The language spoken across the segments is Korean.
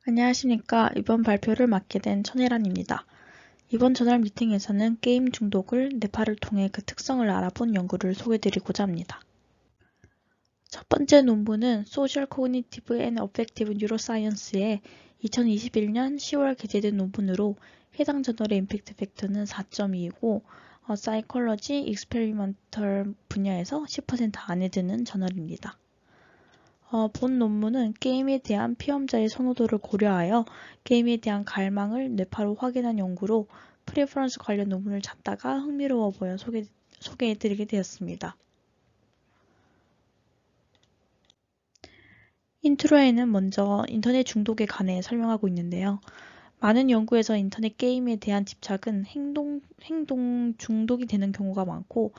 안녕하십니까. 이번 발표를 맡게 된 천혜란입니다. 이번 저널 미팅에서는 게임 중독을 뇌파를 통해 그 특성을 알아본 연구를 소개드리고자 합니다. 첫 번째 논문은 Social Cognitive and Affective Neuroscience의 2021년 10월 게재된 논문으로 해당 저널의 임팩트 팩터는 4.2이고 Psychology Experimental 분야에서 10% 안에 드는 저널입니다. 본 논문은 게임에 대한 피험자의 선호도를 고려하여 게임에 대한 갈망을 뇌파로 확인한 연구로 프레퍼런스 관련 논문을 찾다가 흥미로워 보여 소개해드리게 되었습니다. 인트로에는 먼저 인터넷 중독에 관해 설명하고 있는데요. 많은 연구에서 인터넷 게임에 대한 집착은 행동 중독이 되는 경우가 많고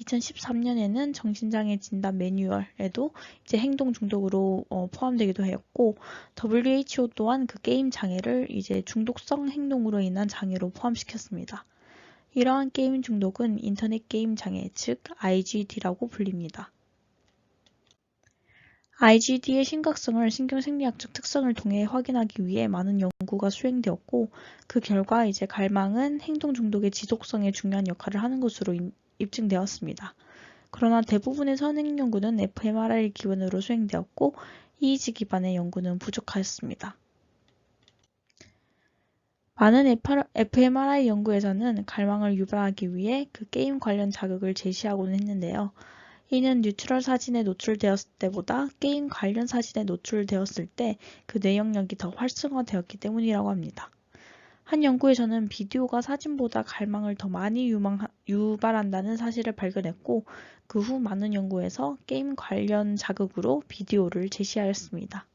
2013년에는 정신장애 진단 매뉴얼에도 이제 행동 중독으로 포함되기도 하였고 WHO 또한 그 게임 장애를 이제 중독성 행동으로 인한 장애로 포함시켰습니다. 이러한 게임 중독은 인터넷 게임 장애, 즉 IGD라고 불립니다. IGD의 심각성을 신경생리학적 특성을 통해 확인하기 위해 많은 연구가 수행되었고 그 결과 이제 갈망은 행동 중독의 지속성에 중요한 역할을 하는 것으로 입증되었습니다. 그러나 대부분의 선행 연구는 fMRI를 기반으로 수행되었고 EEG 기반의 연구는 부족하였습니다. 많은 fMRI 연구에서는 갈망을 유발하기 위해 그 게임 관련 자극을 제시하고는 했는데요. 이는 뉴트럴 사진에 노출되었을 때보다 게임 관련 사진에 노출되었을 때 그 뇌영역이 더 활성화되었기 때문이라고 합니다. 한 연구에서는 비디오가 사진보다 갈망을 더 많이 유발한다는 사실을 발견했고 그 후 많은 연구에서 게임 관련 자극으로 비디오를 제시하였습니다.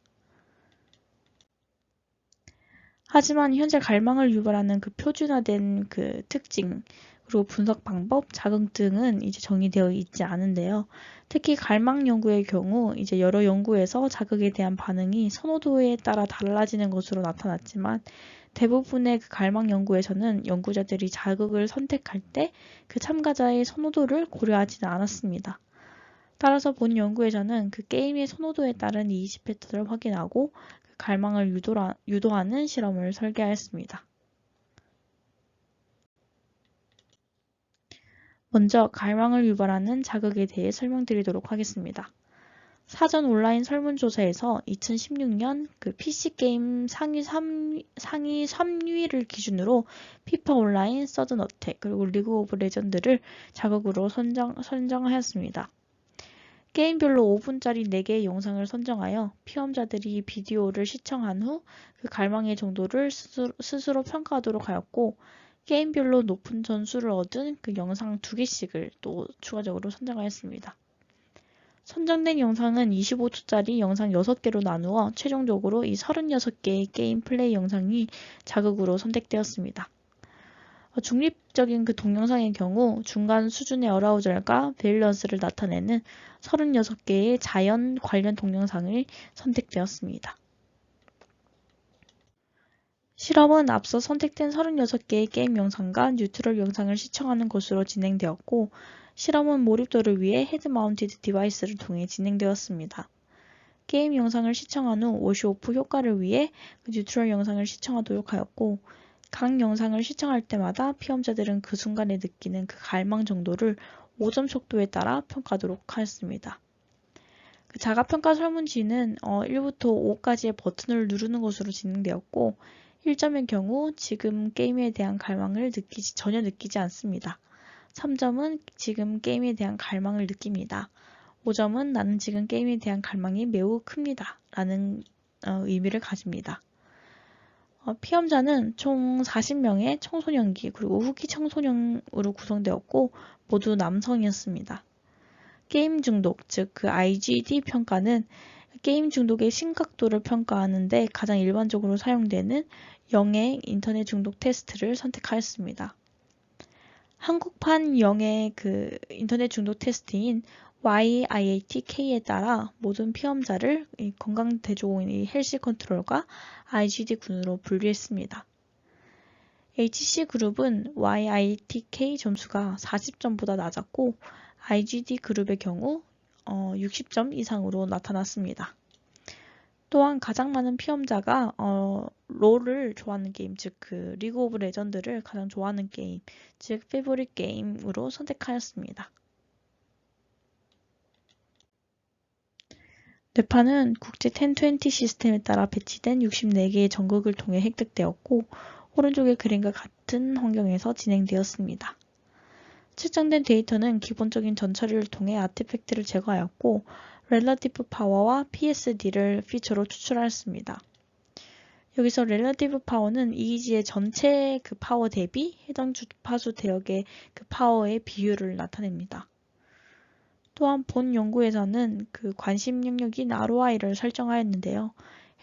하지만 현재 갈망을 유발하는 그 표준화된 그 특징, 그리고 분석 방법, 자극 등은 이제 정의되어 있지 않은데요. 특히 갈망 연구의 경우 이제 여러 연구에서 자극에 대한 반응이 선호도에 따라 달라지는 것으로 나타났지만 대부분의 그 갈망 연구에서는 연구자들이 자극을 선택할 때 그 참가자의 선호도를 고려하지는 않았습니다. 따라서 본 연구에서는 그 게임의 선호도에 따른 이식 패턴을 확인하고 그 갈망을 유도하는 실험을 설계하였습니다. 먼저 갈망을 유발하는 자극에 대해 설명드리도록 하겠습니다. 사전 온라인 설문조사에서 2016년 그 PC게임 상위 3위를 기준으로 피파 온라인, 서든 어택, 그리고 리그 오브 레전드를 자극으로 선정하였습니다. 게임별로 5분짜리 4개의 영상을 선정하여 피험자들이 비디오를 시청한 후 그 갈망의 정도를 스스로 평가하도록 하였고 게임별로 높은 점수를 얻은 그 영상 2개씩을 또 추가적으로 선정하였습니다. 선정된 영상은 25초짜리 영상 6개로 나누어 최종적으로 이 36개의 게임 플레이 영상이 자극으로 선택되었습니다. 중립적인 그 동영상의 경우 중간 수준의 어라우절과 베일런스를 나타내는 36개의 자연 관련 동영상이 선택되었습니다. 실험은 앞서 선택된 36개의 게임 영상과 뉴트럴 영상을 시청하는 것으로 진행되었고 실험은 몰입도를 위해 헤드 마운티드 디바이스를 통해 진행되었습니다. 게임 영상을 시청한 후 워시오프 효과를 위해 그 뉴트럴 영상을 시청하도록 하였고 각 영상을 시청할 때마다 피험자들은 그 순간에 느끼는 그 갈망 정도를 5점 속도에 따라 평가하도록 하였습니다. 그 자가평가 설문지는 1부터 5까지의 버튼을 누르는 것으로 진행되었고 1점의 경우 지금 게임에 대한 갈망을 전혀 느끼지 않습니다. 3점은 지금 게임에 대한 갈망을 느낍니다. 5점은 나는 지금 게임에 대한 갈망이 매우 큽니다. 라는 의미를 가집니다. 피험자는 총 40명의 청소년기 그리고 후기 청소년으로 구성되었고 모두 남성이었습니다. 게임 중독, 즉 그 IGD 평가는 게임 중독의 심각도를 평가하는데 가장 일반적으로 사용되는 영의 인터넷 중독 테스트를 선택하였습니다. 한국판 영의 그 인터넷 중독 테스트인 YIATK에 따라 모든 피험자를 건강대조인 헬시 컨트롤과 IGD 군으로 분류했습니다. HC그룹은 YITK 점수가 40점보다 낮았고 IGD 그룹의 경우 60점 이상으로 나타났습니다. 또한 가장 많은 피험자가 롤을 좋아하는 게임, 즉 그 리그 오브 레전드를 가장 좋아하는 게임, 즉 페보릿 게임으로 선택하였습니다. 뇌파는 국제 1020 시스템에 따라 배치된 64개의 전극을 통해 획득되었고 오른쪽의 그림과 같은 환경에서 진행되었습니다. 측정된 데이터는 기본적인 전처리를 통해 아티팩트를 제거하였고 렐러티브 파워와 PSD를 피처로 추출하였습니다. 여기서 렐러티브 파워는 이기지의 전체 그 파워 대비 해당 주파수 대역의 그 파워의 비율을 나타냅니다. 또한 본 연구에서는 그 관심 영역인 ROI를 설정하였는데요.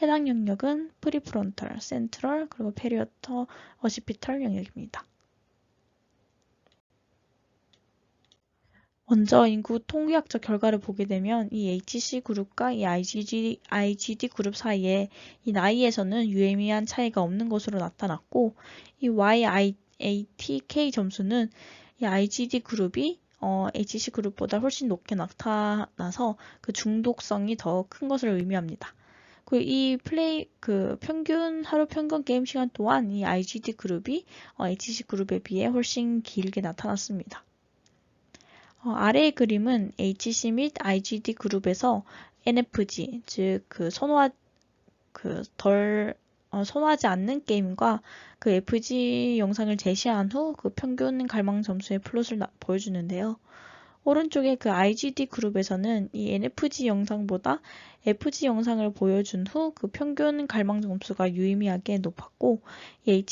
해당 영역은 프리프론털, 센트럴, 그리고 페리어터 어시피털 영역입니다. 먼저 인구 통계학적 결과를 보게 되면 이 HC 그룹과 이 IGD 그룹 사이에 이 나이에서는 유의미한 차이가 없는 것으로 나타났고 이 YATK 점수는 이 IGD 그룹이 HC 그룹보다 훨씬 높게 나타나서 그 중독성이 더 큰 것을 의미합니다. 이 하루 평균 게임 시간 또한 이 IGD 그룹이 HC 그룹에 비해 훨씬 길게 나타났습니다. 아래의 그림은 HC 및 IGD 그룹에서 NFG, 즉 선호하지 않는 게임과 그 FG 영상을 제시한 후 그 평균 갈망 점수의 플롯을 보여주는데요. 오른쪽에 그 IGD 그룹에서는 이 NFG 영상보다 FG 영상을 보여준 후 그 평균 갈망 점수가 유의미하게 높았고 이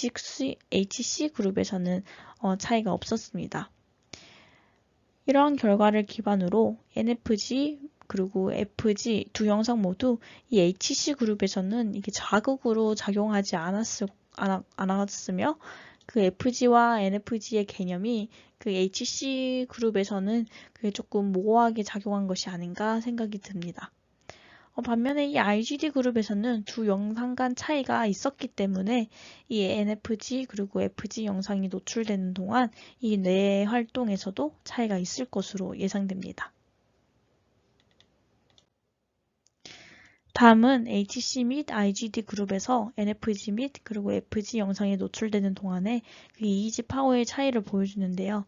HC 그룹에서는 차이가 없었습니다. 이러한 결과를 기반으로 NFG 그리고 FG 두 영상 모두 이 HC 그룹에서는 이게 자극으로 작용하지 않았으며 그 FG와 NFG의 개념이 그 HC 그룹에서는 그게 조금 모호하게 작용한 것이 아닌가 생각이 듭니다. 반면에 이 IGD 그룹에서는 두 영상 간 차이가 있었기 때문에 이 NFG 그리고 FG 영상이 노출되는 동안 이 뇌 활동에서도 차이가 있을 것으로 예상됩니다. 다음은 HC 및 IGD 그룹에서 NFG 및 그리고 FG 영상이 노출되는 동안에 그 이미지 파워의 차이를 보여주는데요.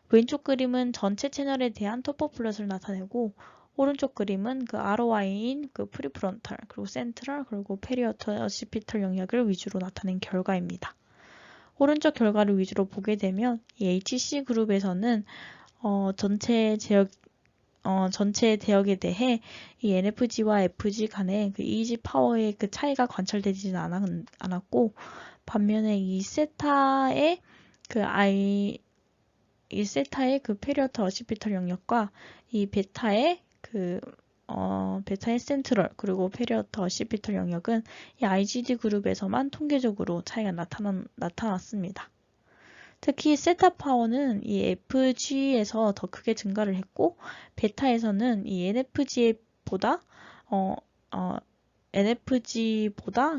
왼쪽 그림은 전체 채널에 대한 토퍼 플롯을 나타내고 오른쪽 그림은 그 ROI인 그 프리프론탈, 그리고 센트럴, 그리고 페리어터 어시피털 영역을 위주로 나타낸 결과입니다. 오른쪽 결과를 위주로 보게 되면 이 HC 그룹에서는 전체 대역에 대해 이 NFG와 FG 간의 그 이지 파워의 그 차이가 관찰되지는 않았고 반면에 이 세타의 그 페리어터 어시피털 영역과 이 베타의 센트럴 그리고 페리어터 어시피털 영역은 이 IGD 그룹에서만 통계적으로 차이가 나타났습니다. 특히 세타 파워는 이 FG에서 더 크게 증가를 했고 베타에서는 이 NFG보다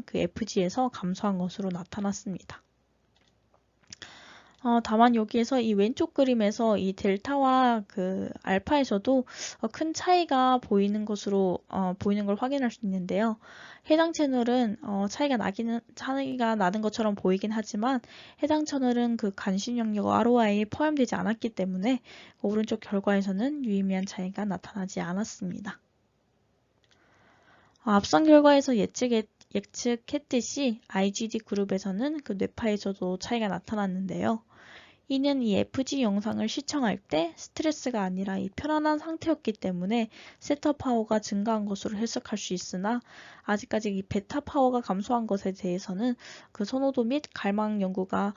그 FG에서 감소한 것으로 나타났습니다. 다만 여기에서 이 왼쪽 그림에서 이 델타와 그 알파에서도 큰 차이가 보이는 걸 확인할 수 있는데요. 해당 채널은 차이가 나는 것처럼 보이긴 하지만 해당 채널은 그 관심 영역 ROI에 포함되지 않았기 때문에 오른쪽 결과에서는 유의미한 차이가 나타나지 않았습니다. 앞선 결과에서 예측했듯이 IGD 그룹에서는 그 뇌파에서도 차이가 나타났는데요. 이는 이 FG 영상을 시청할 때 스트레스가 아니라 이 편안한 상태였기 때문에 세터 파워가 증가한 것으로 해석할 수 있으나 아직까지 이 베타 파워가 감소한 것에 대해서는 그 선호도 및 갈망 연구가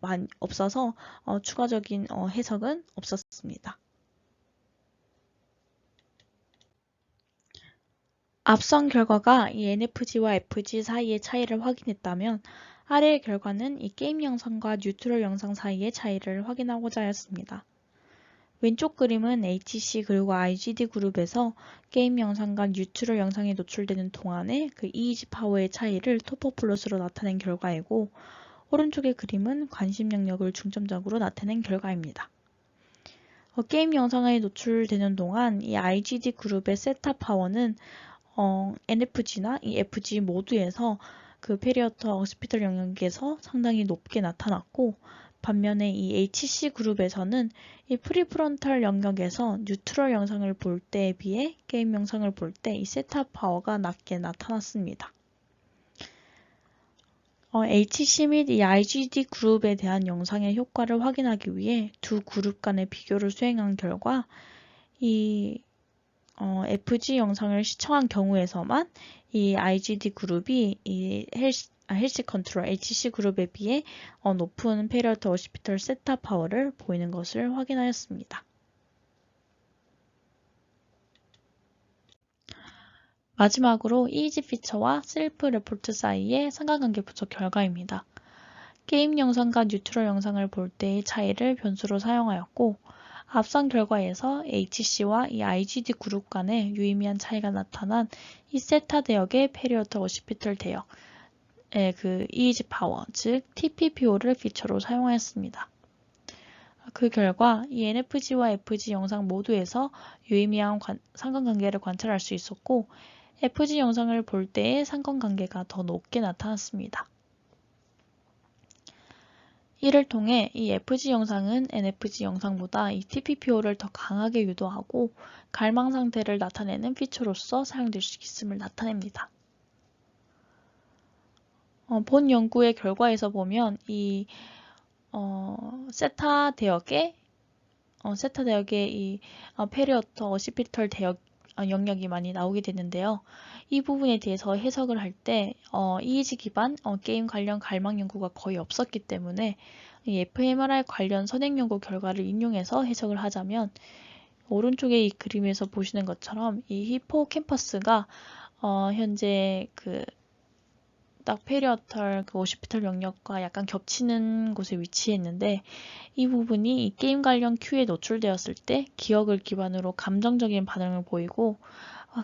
많이 없어서 추가적인 해석은 없었습니다. 앞선 결과가 이 NFG와 FG 사이의 차이를 확인했다면 아래의 결과는 이 게임 영상과 뉴트럴 영상 사이의 차이를 확인하고자 하였습니다. 왼쪽 그림은 HC 그리고 IGD 그룹에서 게임 영상과 뉴트럴 영상이 노출되는 동안의 그 이미지 파워의 차이를 토퍼 플롯으로 나타낸 결과이고 오른쪽의 그림은 관심 영역을 중점적으로 나타낸 결과입니다. 게임 영상에 노출되는 동안 이 IGD 그룹의 세타 파워는 NFG나 이 FG 모두에서 그 페리어터 어시피털 영역에서 상당히 높게 나타났고, 반면에 이 HC 그룹에서는 이 프리프론탈 영역에서 뉴트럴 영상을 볼 때에 비해 게임 영상을 볼 때 이 셋업 파워가 낮게 나타났습니다. HC 및 이 IGD 그룹에 대한 영상의 효과를 확인하기 위해 두 그룹 간의 비교를 수행한 결과 이 FG 영상을 시청한 경우에서만 이 IGD 그룹이 이 헬시 컨트롤 HC 그룹에 비해 높은 페리어터 어시피털 셋업 파워를 보이는 것을 확인하였습니다. 마지막으로 EEG 피처와 셀프 레포트 사이의 상관관계 분석 결과입니다. 게임 영상과 뉴트럴 영상을 볼 때의 차이를 변수로 사용하였고, 앞선 결과에서 HC와 이 IGD 그룹 간에 유의미한 차이가 나타난 이 세타 대역의 페리어터 어시피털 대역의 그 EEG 파워, 즉 TPPO를 피처로 사용하였습니다. 그 결과 이 NFG와 FG 영상 모두에서 유의미한 상관관계를 관찰할 수 있었고, FG 영상을 볼 때의 상관관계가 더 높게 나타났습니다. 이를 통해 이 FG 영상은 NFG 영상보다 이 TPPO를 더 강하게 유도하고 갈망 상태를 나타내는 피처로서 사용될 수 있음을 나타냅니다. 본 연구의 결과에서 보면 이 세타 대역의 이 페리어터 어시피털 대역 영역이 많이 나오게 되는데요. 이 부분에 대해서 해석을 할 때 EEG 기반 게임 관련 갈망 연구가 거의 없었기 때문에 이 fMRI 관련 선행 연구 결과를 인용해서 해석을 하자면, 오른쪽에 이 그림에서 보시는 것처럼 이 히포캠퍼스가 현재 그 딱 페리어털 그 오시피털 영역과 약간 겹치는 곳에 위치했는데, 이 부분이 이 게임 관련 큐에 노출되었을 때 기억을 기반으로 감정적인 반응을 보이고,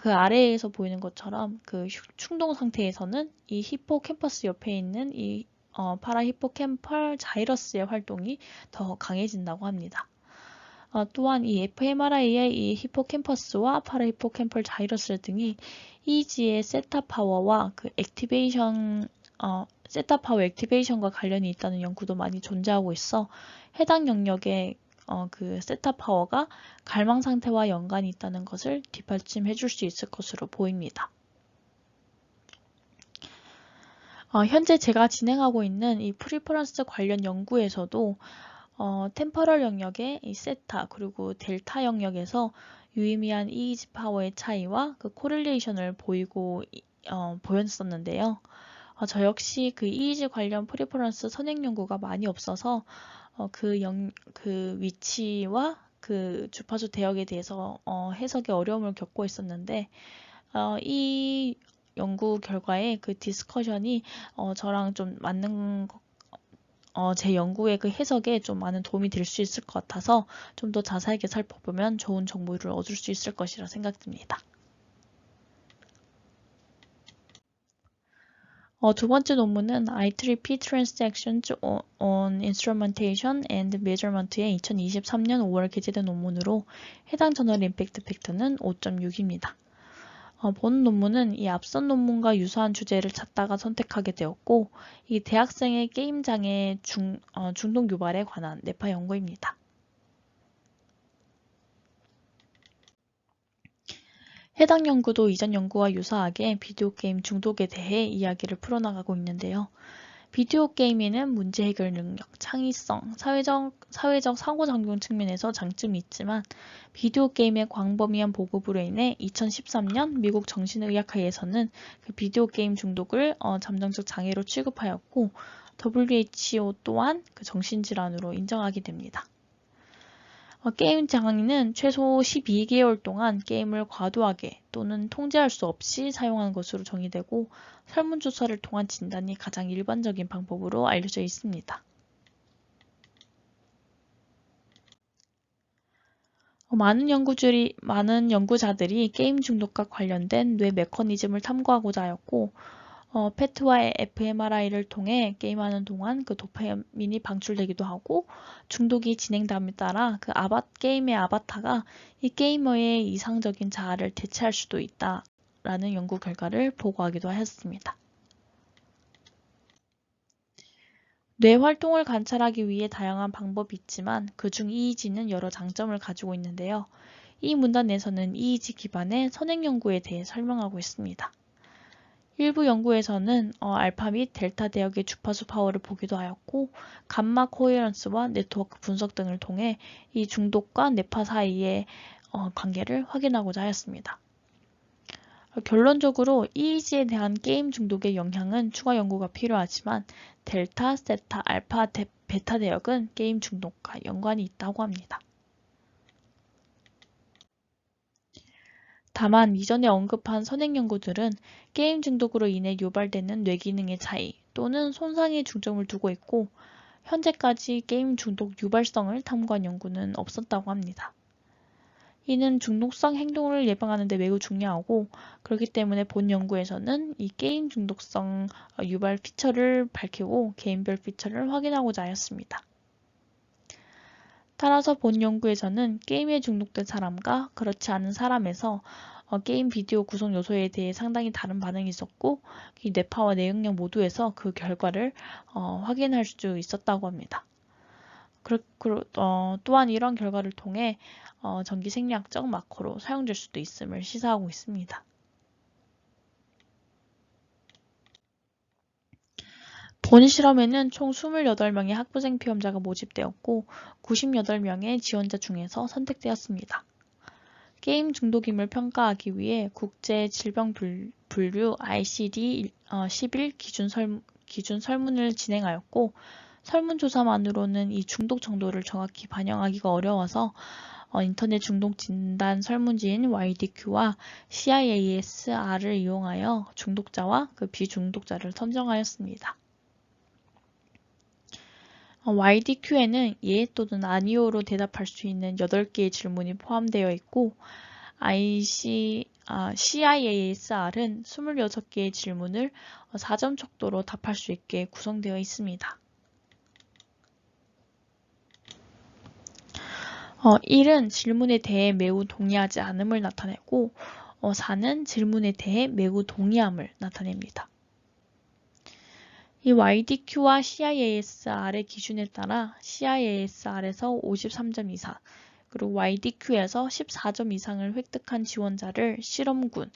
그 아래에서 보이는 것처럼 그 충동 상태에서는 이 히포캠퍼스 옆에 있는 이 파라히포캠펄 자이러스의 활동이 더 강해진다고 합니다. 또한 이 fMRI의 이 히포캠퍼스와 파라히포캠펄 자이러스 등이 EEG의 세타 파워와 그 액티베이션 세타 파워 액티베이션과 관련이 있다는 연구도 많이 존재하고 있어 해당 영역의 그 세타 파워가 갈망 상태와 연관이 있다는 것을 뒷받침해 줄 수 있을 것으로 보입니다. 현재 제가 진행하고 있는 이 프리퍼런스 관련 연구에서도 템퍼럴 영역의 이 세타 그리고 델타 영역에서 유의미한 EEG 파워의 차이와 그 코릴레이션을 보였었는데요. 저 역시 그 EEG 관련 프리퍼런스 선행 연구가 많이 없어서 그 위치와 그 주파수 대역에 대해서 해석에 어려움을 겪고 있었는데, 이 연구 결과에 그 디스커션이 저랑 좀 맞는 제 연구의 그 해석에 좀 많은 도움이 될 수 있을 것 같아서 좀 더 자세하게 살펴보면 좋은 정보를 얻을 수 있을 것이라 생각됩니다. 두 번째 논문은 IEEE Transactions on Instrumentation and Measurement의 2023년 5월 게재된 논문으로 해당 저널 임팩트 팩터는 5.6입니다. 본 논문은 이 앞선 논문과 유사한 주제를 찾다가 선택하게 되었고, 이 대학생의 게임 장애 중독 유발에 관한 뇌파 연구입니다. 해당 연구도 이전 연구와 유사하게 비디오 게임 중독에 대해 이야기를 풀어나가고 있는데요. 비디오 게임에는 문제 해결 능력, 창의성, 사회적 상호작용 측면에서 장점이 있지만, 비디오 게임의 광범위한 보급으로 인해 2013년 미국 정신의학회에서는 그 비디오 게임 중독을 잠정적 장애로 취급하였고, WHO 또한 그 정신질환으로 인정하게 됩니다. 게임 장애는 최소 12개월 동안 게임을 과도하게 또는 통제할 수 없이 사용하는 것으로 정의되고, 설문조사를 통한 진단이 가장 일반적인 방법으로 알려져 있습니다. 많은 연구자들이 게임 중독과 관련된 뇌 메커니즘을 탐구하고자 하였고, PET와 fMRI를 통해 게임하는 동안 그 도파민이 방출되기도 하고, 중독이 진행됨에 따라 그 게임의 아바타가 이 게이머의 이상적인 자아를 대체할 수도 있다 라는 연구 결과를 보고하기도 하였습니다. 뇌 활동을 관찰하기 위해 다양한 방법이 있지만 그중 EEG는 여러 장점을 가지고 있는데요. 이 문단에서는 EEG 기반의 선행 연구에 대해 설명하고 있습니다. 일부 연구에서는 알파 및 델타 대역의 주파수 파워를 보기도 하였고 감마 코헤런스와 네트워크 분석 등을 통해 이 중독과 뇌파 사이의 관계를 확인하고자 하였습니다. 결론적으로 EEG에 대한 게임 중독의 영향은 추가 연구가 필요하지만 델타, 세타, 알파, 베타 대역은 게임 중독과 연관이 있다고 합니다. 다만 이전에 언급한 선행 연구들은 게임 중독으로 인해 유발되는 뇌기능의 차이 또는 손상에 중점을 두고 있고 현재까지 게임 중독 유발성을 탐구한 연구는 없었다고 합니다. 이는 중독성 행동을 예방하는 데 매우 중요하고 그렇기 때문에 본 연구에서는 이 게임 중독성 유발 피처를 밝히고 개인별 피처를 확인하고자 하였습니다. 따라서 본 연구에서는 게임에 중독된 사람과 그렇지 않은 사람에서 게임 비디오 구성 요소에 대해 상당히 다른 반응이 있었고 이 뇌파와 뇌영역 모두에서 그 결과를 확인할 수 있었다고 합니다. 또한 이런 결과를 통해 전기 생리학적 마커로 사용될 수도 있음을 시사하고 있습니다. 본 실험에는 총 28명의 학부생 피험자가 모집되었고 98명의 지원자 중에서 선택되었습니다. 게임 중독임을 평가하기 위해 국제질병분류 ICD-11 기준 설문을 진행하였고 설문조사만으로는 이 중독 정도를 정확히 반영하기가 어려워서 인터넷 중독 진단 설문지인 YDQ와 CIASR을 이용하여 중독자와 그 비중독자를 선정하였습니다. YDQ에는 예 또는 아니오로 대답할 수 있는 8개의 질문이 포함되어 있고 CIASR은 26개의 질문을 4점 척도로 답할 수 있게 구성되어 있습니다. 1은 질문에 대해 매우 동의하지 않음을 나타내고 4는 질문에 대해 매우 동의함을 나타냅니다. 이 YDQ와 CIASR의 기준에 따라 CIASR에서 53점 이상, 그리고 YDQ에서 14점 이상을 획득한 지원자를 실험군,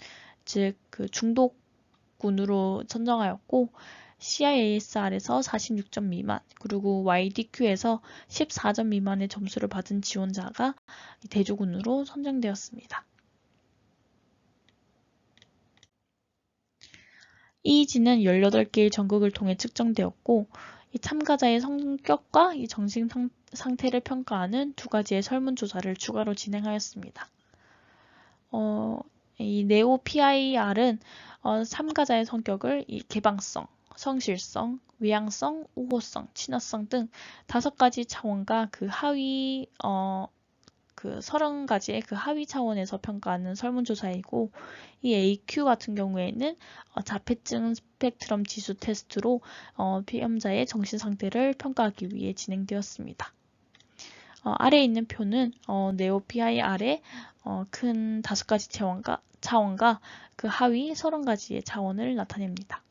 즉 그 중독군으로 선정하였고 CIASR에서 46점 미만, 그리고 YDQ에서 14점 미만의 점수를 받은 지원자가 대조군으로 선정되었습니다. EEG는 18개의 전극을 통해 측정되었고 이 참가자의 성격과 이 정신 상태를 평가하는 2가지의 설문조사를 추가로 진행하였습니다. 이 네오-PIR은 참가자의 성격을 이 개방성, 성실성, 외향성, 우호성, 친화성 등 5가지 차원과 그 하위 30가지의 그 하위 차원에서 평가하는 설문조사이고 이 AQ 같은 경우에는 자폐증 스펙트럼 지수 테스트로 피험자의 정신 상태를 평가하기 위해 진행되었습니다. 아래에 있는 표는 네오-PIR의 큰 5가지 차원과 그 하위 30가지의 차원을 나타냅니다.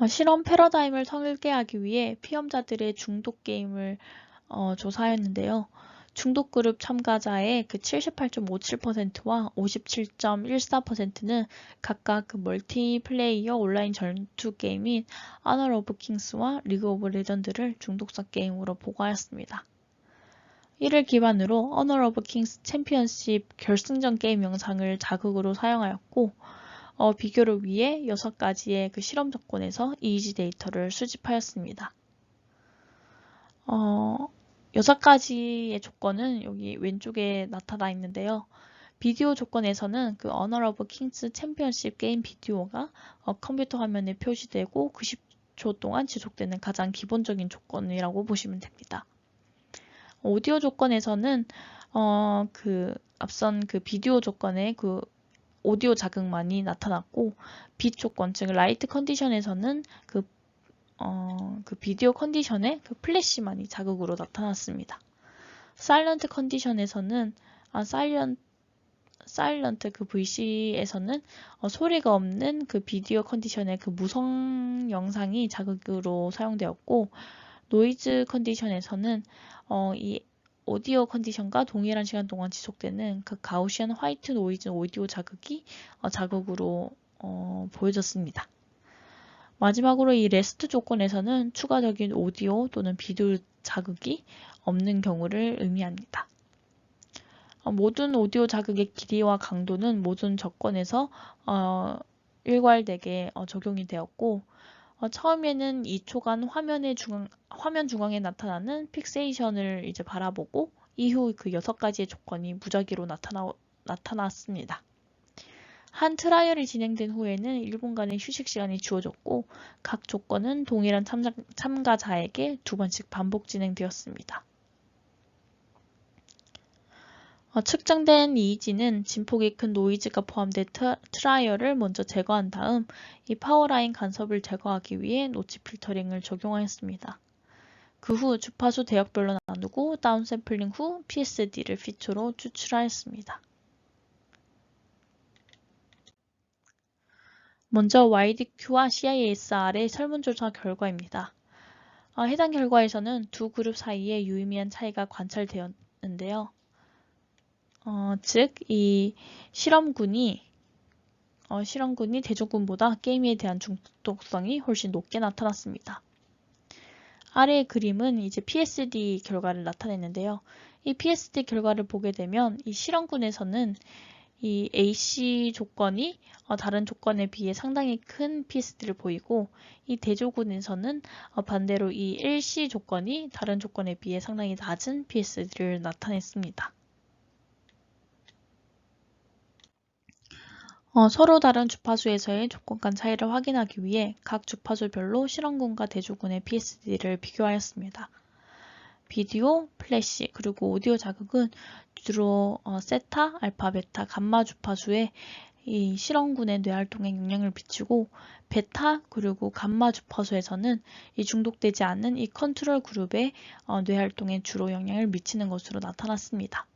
실험 패러다임을 설계하기 위해 피험자들의 중독 게임을 조사하였는데요. 중독 그룹 참가자의 그 78.57%와 57.14%는 각각 그 멀티플레이어 온라인 전투 게임인 Honor of Kings와 리그 오브 레전드를 중독성 게임으로 보고하였습니다. 이를 기반으로 Honor of Kings 챔피언십 결승전 게임 영상을 자극으로 사용하였고 비교를 위해 6가지의 그 실험 조건에서 EEG 데이터를 수집하였습니다. 6가지의 조건은 여기 왼쪽에 나타나 있는데요. 비디오 조건에서는 그 Honor of Kings 챔피언십 게임 비디오가 컴퓨터 화면에 표시되고 90초 동안 지속되는 가장 기본적인 조건이라고 보시면 됩니다. 오디오 조건에서는 앞선 그 비디오 조건의 그 오디오 자극만이 나타났고 빛 조건, 즉 라이트 컨디션에서는 그 비디오 컨디션의 그 플래시만이 자극으로 나타났습니다. 사일런트 컨디션에서는 사일런트 그 VC에서는 소리가 없는 그 비디오 컨디션의 그 무성 영상이 자극으로 사용되었고, 노이즈 컨디션에서는 이 오디오 컨디션과 동일한 시간 동안 지속되는 그 가우시안 화이트 노이즈 오디오 자극이 자극으로 보여졌습니다. 마지막으로 이 레스트 조건에서는 추가적인 오디오 또는 비디오 자극이 없는 경우를 의미합니다. 모든 오디오 자극의 길이와 강도는 모든 조건에서 일괄되게 적용이 되었고, 처음에는 2초간 화면 중앙에 나타나는 픽세이션을 이제 바라보고, 이후 그 6가지의 조건이 무작위로 나타났습니다. 한 트라이얼이 진행된 후에는 1분간의 휴식 시간이 주어졌고, 각 조건은 동일한 참가자에게 2번씩 반복 진행되었습니다. 측정된 EEG는 진폭이 큰 노이즈가 포함된 트라이얼을 먼저 제거한 다음 이 파워라인 간섭을 제거하기 위해 노치 필터링을 적용하였습니다. 그 후 주파수 대역별로 나누고 다운샘플링 후 PSD를 피처로 추출하였습니다. 먼저 YDQ와 CISR의 설문조사 결과입니다. 해당 결과에서는 두 그룹 사이에 유의미한 차이가 관찰되었는데요. 즉, 이 실험군이 대조군보다 게임에 대한 중독성이 훨씬 높게 나타났습니다. 아래의 그림은 이제 PSD 결과를 나타냈는데요. 이 PSD 결과를 보게 되면 이 실험군에서는 이 AC 조건이 다른 조건에 비해 상당히 큰 PSD를 보이고, 이 대조군에서는 반대로 이 LC 조건이 다른 조건에 비해 상당히 낮은 PSD를 나타냈습니다. 서로 다른 주파수에서의 조건 간 차이를 확인하기 위해 각 주파수별로 실험군과 대조군의 PSD를 비교하였습니다. 비디오, 플래시, 그리고 오디오 자극은 주로 세타, 알파, 베타, 감마 주파수에 이 실험군의 뇌활동에 영향을 미치고, 베타 그리고 감마 주파수에서는 이 중독되지 않는 이 컨트롤 그룹의 뇌활동에 주로 영향을 미치는 것으로 나타났습니다.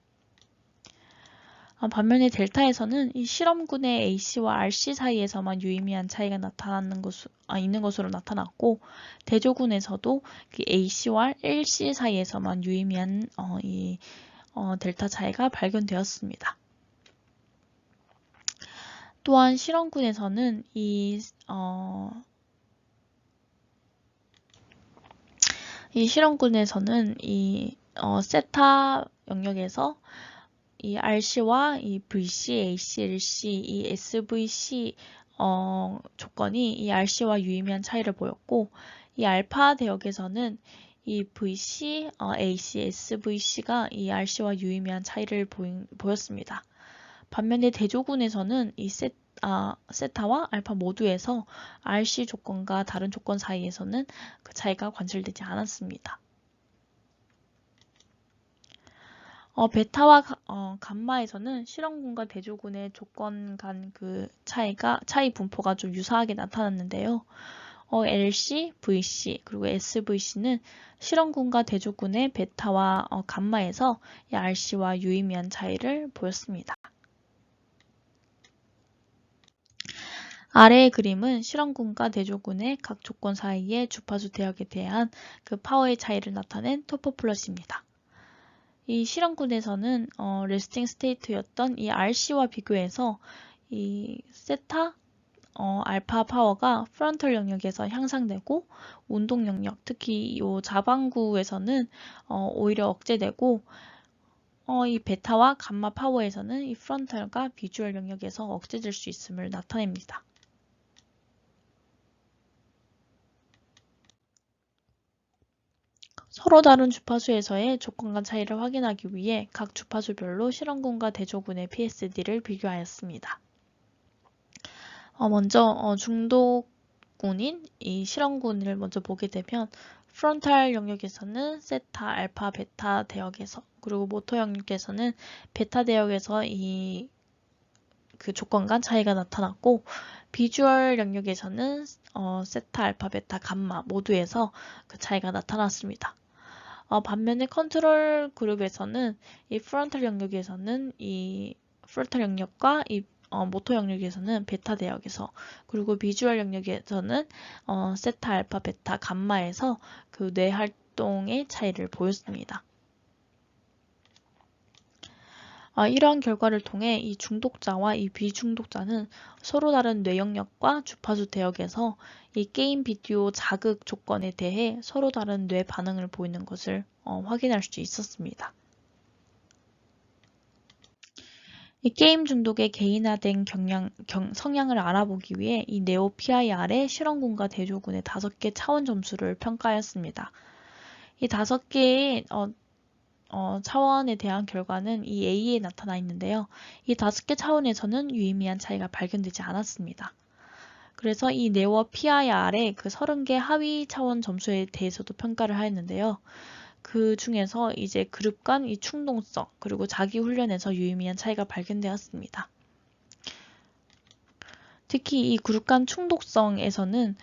반면에 델타에서는 이 실험군의 AC와 RC 사이에서만 유의미한 차이가 있는 것으로 나타났고, 대조군에서도 그 AC와 LC 사이에서만 유의미한 델타 차이가 발견되었습니다. 또한 실험군에서는 이 세타 영역에서 이 RC와 이 VC, AC, LC, 이 SVC 조건이 이 RC와 유의미한 차이를 보였고, 이 알파 대역에서는 이 VC, AC, SVC가 이 RC와 유의미한 차이를 보였습니다. 반면에 대조군에서는 이 세타와 알파 모두에서 RC 조건과 다른 조건 사이에서는 그 차이가 관찰되지 않았습니다. 베타와 감마에서는 실험군과 대조군의 조건 간 그 차이 분포가 좀 유사하게 나타났는데요. LC, VC, 그리고 SVC는 실험군과 대조군의 베타와 감마에서 RC와 유의미한 차이를 보였습니다. 아래의 그림은 실험군과 대조군의 각 조건 사이의 주파수 대역에 대한 그 파워의 차이를 나타낸 토포플롯입니다. 이 실험군에서는 레스팅 스테이트였던 이 RC와 비교해서 이 세타, 알파 파워가 프론털 영역에서 향상되고, 운동 영역, 특히 이 자반구에서는 오히려 억제되고, 이 베타와 감마 파워에서는 이 프론털과 비주얼 영역에서 억제될 수 있음을 나타냅니다. 서로 다른 주파수에서의 조건 간 차이를 확인하기 위해 각 주파수별로 실험군과 대조군의 PSD를 비교하였습니다. 먼저 중독군인 이 실험군을 먼저 보게 되면 프론탈 영역에서는 세타, 알파, 베타 대역에서, 그리고 모터 영역에서는 베타 대역에서 그 조건 간 차이가 나타났고, 비주얼 영역에서는 세타, 알파, 베타, 감마 모두에서 그 차이가 나타났습니다. 반면에 컨트롤 그룹에서는 이 프론탈 영역에서는 이 프론탈 영역과 이 모터 영역에서는 베타 대역에서, 그리고 비주얼 영역에서는 세타, 알파, 베타, 감마에서 그 뇌 활동의 차이를 보였습니다. 이러한 결과를 통해 이 중독자와 이 비중독자는 서로 다른 뇌 영역과 주파수 대역에서 이 게임 비디오 자극 조건에 대해 서로 다른 뇌 반응을 보이는 것을 확인할 수 있었습니다. 이 게임 중독의 개인화된 성향을 알아보기 위해 이 네오 PIR의 실험군과 대조군의 5개 차원 점수를 평가하였습니다. 이 5개의 차원에 대한 결과는 이 A에 나타나 있는데요. 이 5개 차원에서는 유의미한 차이가 발견되지 않았습니다. 그래서 이 네오 PIR의 그 30개 하위 차원 점수에 대해서도 평가를 하였는데요. 그 중에서 이제 그룹 간 이 충동성, 그리고 자기 훈련에서 유의미한 차이가 발견되었습니다. 특히 이 그룹 간 충동성에서는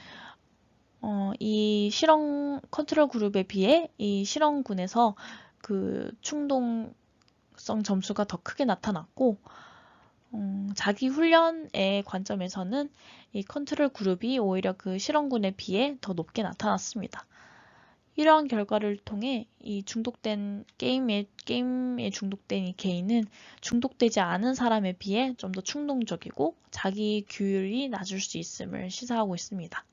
이 실험 컨트롤 그룹에 비해 이 실험군에서 그 충동성 점수가 더 크게 나타났고, 자기 훈련의 관점에서는 이 컨트롤 그룹이 오히려 그 실험군에 비해 더 높게 나타났습니다. 이러한 결과를 통해 이 중독된 게임에 중독된 이 개인은 중독되지 않은 사람에 비해 좀 더 충동적이고 자기 규율이 낮을 수 있음을 시사하고 있습니다.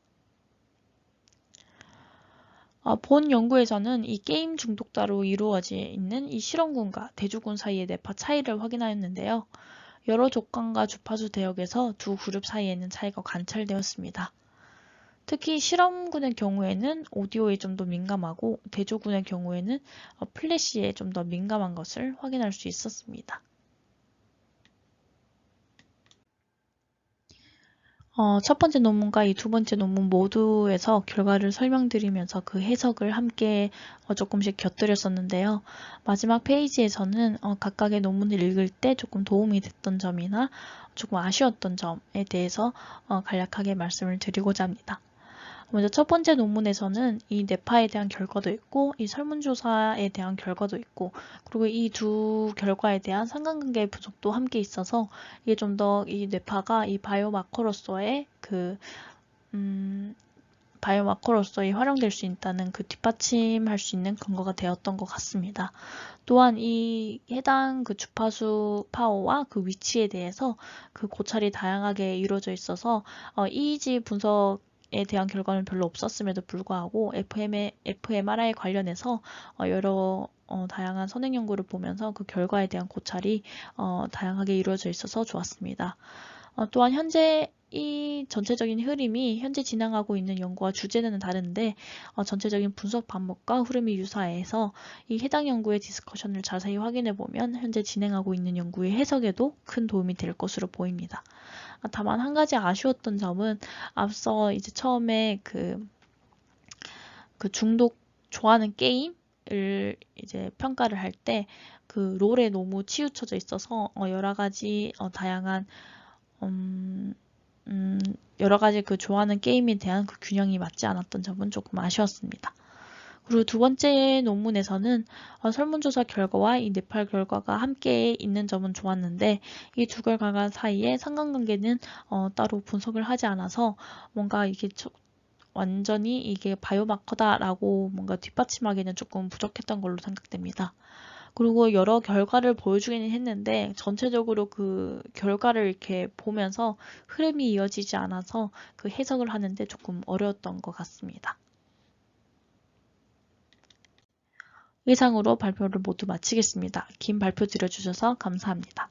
본 연구에서는 이 게임 중독자로 이루어져 있는 이 실험군과 대조군 사이의 뇌파 차이를 확인하였는데요. 여러 조건과 주파수 대역에서 두 그룹 사이에는 차이가 관찰되었습니다. 특히 실험군의 경우에는 오디오에 좀 더 민감하고 대조군의 경우에는 플래시에 좀 더 민감한 것을 확인할 수 있었습니다. 첫 번째 논문과 이 두 번째 논문 모두에서 결과를 설명드리면서 그 해석을 함께 조금씩 곁들였었는데요. 마지막 페이지에서는 각각의 논문을 읽을 때 조금 도움이 됐던 점이나 조금 아쉬웠던 점에 대해서 간략하게 말씀을 드리고자 합니다. 먼저 첫 번째 논문에서는 이 뇌파에 대한 결과도 있고 이 설문조사에 대한 결과도 있고, 그리고 이 두 결과에 대한 상관관계 분석도 함께 있어서 이게 좀 더 이 뇌파가 이 바이오마커로서의 바이오마커로서 활용될 수 있다는 그 뒷받침할 수 있는 근거가 되었던 것 같습니다. 또한 이 해당 그 주파수 파워와 그 위치에 대해서 그 고찰이 다양하게 이루어져 있어서 EEG 분석에 대한 결과는 별로 없었음에도 불구하고 fMRI 관련해서 여러 다양한 선행 연구를 보면서 그 결과에 대한 고찰이 다양하게 이루어져 있어서 좋았습니다. 또한 현재 이 전체적인 흐름이 현재 진행하고 있는 연구와 주제는 다른데 전체적인 분석 방법과 흐름이 유사해서 이 해당 연구의 디스커션을 자세히 확인해 보면 현재 진행하고 있는 연구의 해석에도 큰 도움이 될 것으로 보입니다. 다만 한 가지 아쉬웠던 점은 앞서 이제 처음에 그 중독 좋아하는 게임을 이제 평가를 할 때 그 롤에 너무 치우쳐져 있어서 여러 가지 다양한 여러 가지 그 좋아하는 게임에 대한 그 균형이 맞지 않았던 점은 조금 아쉬웠습니다. 그리고 두 번째 논문에서는 설문조사 결과와 이 뇌파 결과가 함께 있는 점은 좋았는데 이 두 결과 사이에 상관관계는 따로 분석을 하지 않아서 뭔가 이게 완전히 이게 바이오마커다라고 뭔가 뒷받침하기는 조금 부족했던 걸로 생각됩니다. 그리고 여러 결과를 보여주기는 했는데 전체적으로 그 결과를 이렇게 보면서 흐름이 이어지지 않아서 그 해석을 하는데 조금 어려웠던 것 같습니다. 이상으로 발표를 모두 마치겠습니다. 긴 발표 들어주셔서 감사합니다.